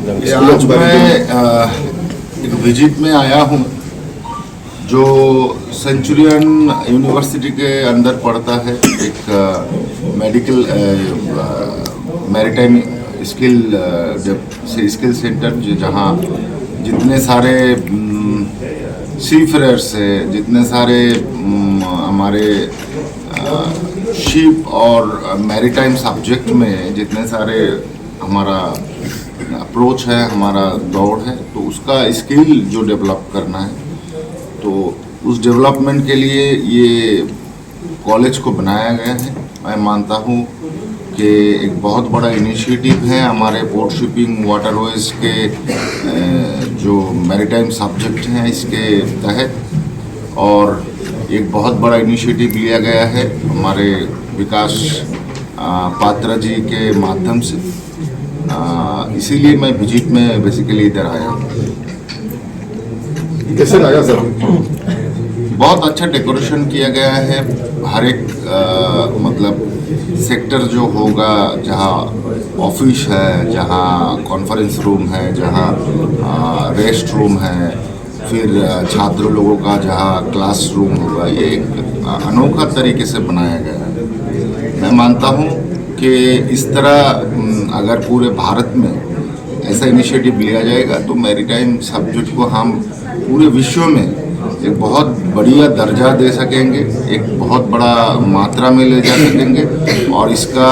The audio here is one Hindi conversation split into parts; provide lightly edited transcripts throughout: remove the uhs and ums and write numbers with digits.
आज मैं एक विजिट में आया हूँ जो सेंचुरियन यूनिवर्सिटी के अंदर पड़ता है, एक मेडिकल मैरीटाइम स्किल सेंटर, जहाँ जितने सारे सीफेयर्स है, जितने सारे हमारे शिप और मैरीटाइम सब्जेक्ट में जितने सारे हमारा अप्रोच है, हमारा दौड़ है, तो उसका स्किल जो डेवलप करना है, तो उस डेवलपमेंट के लिए ये कॉलेज को बनाया गया है। मैं मानता हूँ कि एक बहुत बड़ा इनिशिएटिव है हमारे पोर्ट शिपिंग वाटरवेज के जो मैरीटाइम सब्जेक्ट हैं इसके तहत, और एक बहुत बड़ा इनिशिएटिव लिया गया है हमारे विकास पात्रा जी के माध्यम से। इसीलिए मैं विजिट में बेसिकली इधर आया हूँ। कैसे लगा सर? बहुत अच्छा डेकोरेशन किया गया है। हर एक मतलब सेक्टर जो होगा, जहाँ ऑफिस है, जहाँ कॉन्फ्रेंस रूम है, जहाँ रेस्ट रूम है, फिर छात्र लोगों का जहाँ क्लास रूम होगा, ये एक अनोखा तरीके से बनाया गया है। मैं मानता हूँ कि इस तरह अगर पूरे भारत में ऐसा इनिशिएटिव लिया जाएगा तो मैरीटाइम सब्जेक्ट को हम पूरे विश्व में एक बहुत बढ़िया दर्जा दे सकेंगे, एक बहुत बड़ा मात्रा में ले जा सकेंगे, और इसका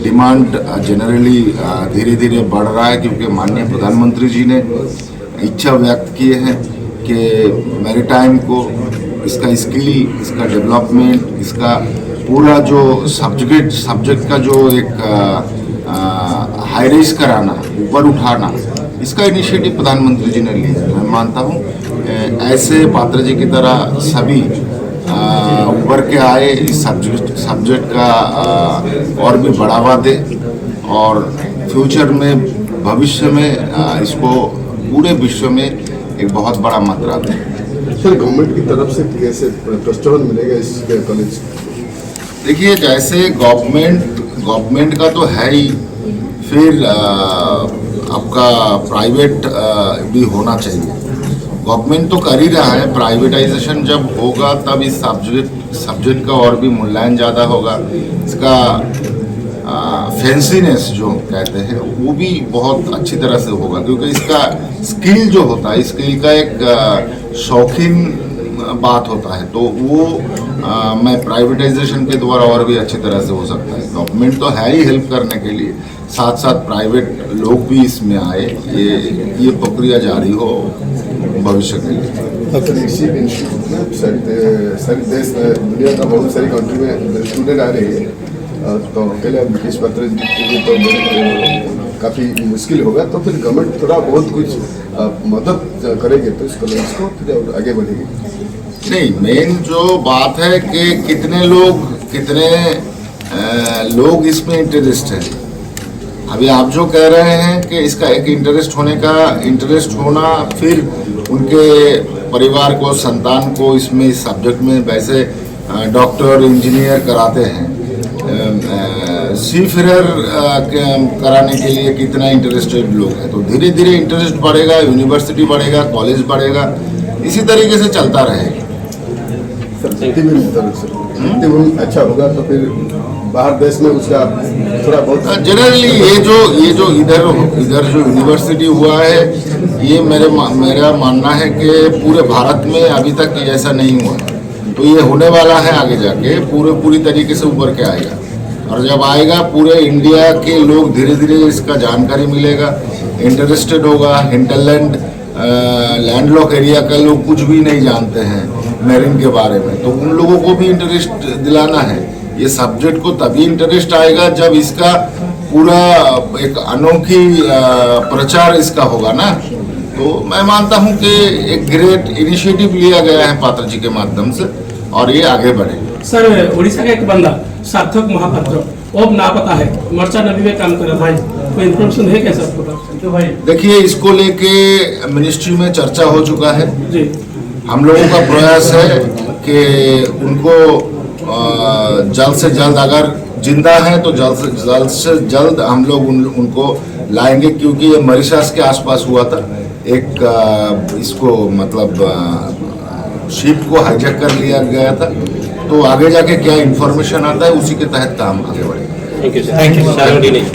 डिमांड जनरली धीरे धीरे बढ़ रहा है, क्योंकि माननीय प्रधानमंत्री जी ने इच्छा व्यक्त किए हैं कि मैरीटाइम को, इसका स्किल, इसका डेवलपमेंट, इसका पूरा जो सब्जेक्ट का जो एक हाईराइज कराना, ऊपर उठाना, इसका इनिशिएटिव प्रधानमंत्री जी ने लिया। मैं मानता हूँ ऐसे पात्रा जी की तरह सभी ऊपर के आए, इस सब्जेक्ट का और भी बढ़ावा दे, और फ्यूचर में, भविष्य में इसको पूरे विश्व में एक बहुत बड़ा मात्रा दे। सर, गवर्नमेंट की तरफ से कैसे प्रोत्साहन मिलेगा इस कॉलेज? देखिए, जैसे गवर्नमेंट का तो है ही, फिर आपका प्राइवेट भी होना चाहिए। गवर्नमेंट तो कर ही रहा है, प्राइवेटाइजेशन जब होगा तब इस सब्जेक्ट का और भी मूल्यांकन ज़्यादा होगा, इसका फैंसीनेस जो कहते हैं वो भी बहुत अच्छी तरह से होगा, क्योंकि इसका स्किल जो होता है, स्किल का एक शौकीन बात होता है, तो वो मैं प्राइवेटाइजेशन के द्वारा और भी अच्छी तरह से हो सकता है। गवर्नमेंट तो है ही हेल्प करने के लिए, साथ साथ प्राइवेट लोग भी इसमें आए, ये प्रक्रिया जारी हो भविष्य के लिए। सारे देश में, दुनिया का बहुत सारी कंट्री में स्टूडेंट आ रहे हैं, तो अकेले मुकेश पात्रा जी के लिए तो काफ़ी मुश्किल होगा, तो फिर गवर्नमेंट थोड़ा बहुत कुछ मदद करेगी तो इस कॉलेज को फिर आगे बढ़ेगी। नहीं, मेन जो बात है कि कितने लोग इसमें इंटरेस्ट है। अभी आप जो कह रहे हैं कि इसका एक इंटरेस्ट होना, फिर उनके परिवार को, संतान को इसमें, इस सब्जेक्ट में, वैसे डॉक्टर, इंजीनियर कराते हैं, सीफेयर कराने के लिए कितना इंटरेस्टेड लोग हैं, तो धीरे धीरे इंटरेस्ट बढ़ेगा, यूनिवर्सिटी बढ़ेगा, कॉलेज बढ़ेगा, इसी तरीके से चलता रहेगा। अच्छा होगा तो फिर बाहर देश में उसका थोड़ा बहुत जनरली ये जो इधर जो यूनिवर्सिटी हुआ है, ये मेरा मानना है कि पूरे भारत में अभी तक ऐसा नहीं हुआ, तो ये होने वाला है आगे जाके, पूरी तरीके से ऊपर के आएगा, और जब आएगा पूरे इंडिया के लोग धीरे धीरे इसका जानकारी मिलेगा, इंटरेस्टेड होगा। हिंटरलैंड लैंडलॉक एरिया का लोग कुछ भी नहीं जानते हैं मैरीन के बारे में, तो उन लोगों को भी इंटरेस्ट दिलाना है। ये सब्जेक्ट को तभी इंटरेस्ट आएगा जब इसका पूरा एक अनोखी प्रचार इसका होगा ना। तो मैं मानता हूँ कि एक ग्रेट इनिशिएटिव लिया गया है पात्रा जी के माध्यम से, और ये आगे बढ़ेगा। सर, उड़ीसा का एक बंदा सार्थक महापात्र वो अब लापता है, मर्चा नदी में काम कर रहा है, कोई इन्फॉर्मेशन है क्या सर? भाई देखिए, इसको लेके मिनिस्ट्री में चर्चा हो चुका है जी। हम लोगों का प्रयास है कि उनको जल्द से जल्द, अगर जिंदा है तो जल्द से जल्द हम लोग उनको लाएंगे, क्योंकि ये मॉरिशस के आसपास हुआ था। एक इसको मतलब शिप को हाईजैक कर लिया गया था। तो आगे जाके क्या इंफॉर्मेशन आता है उसी के तहत काम आगे बढ़ेगा। Thank you sir.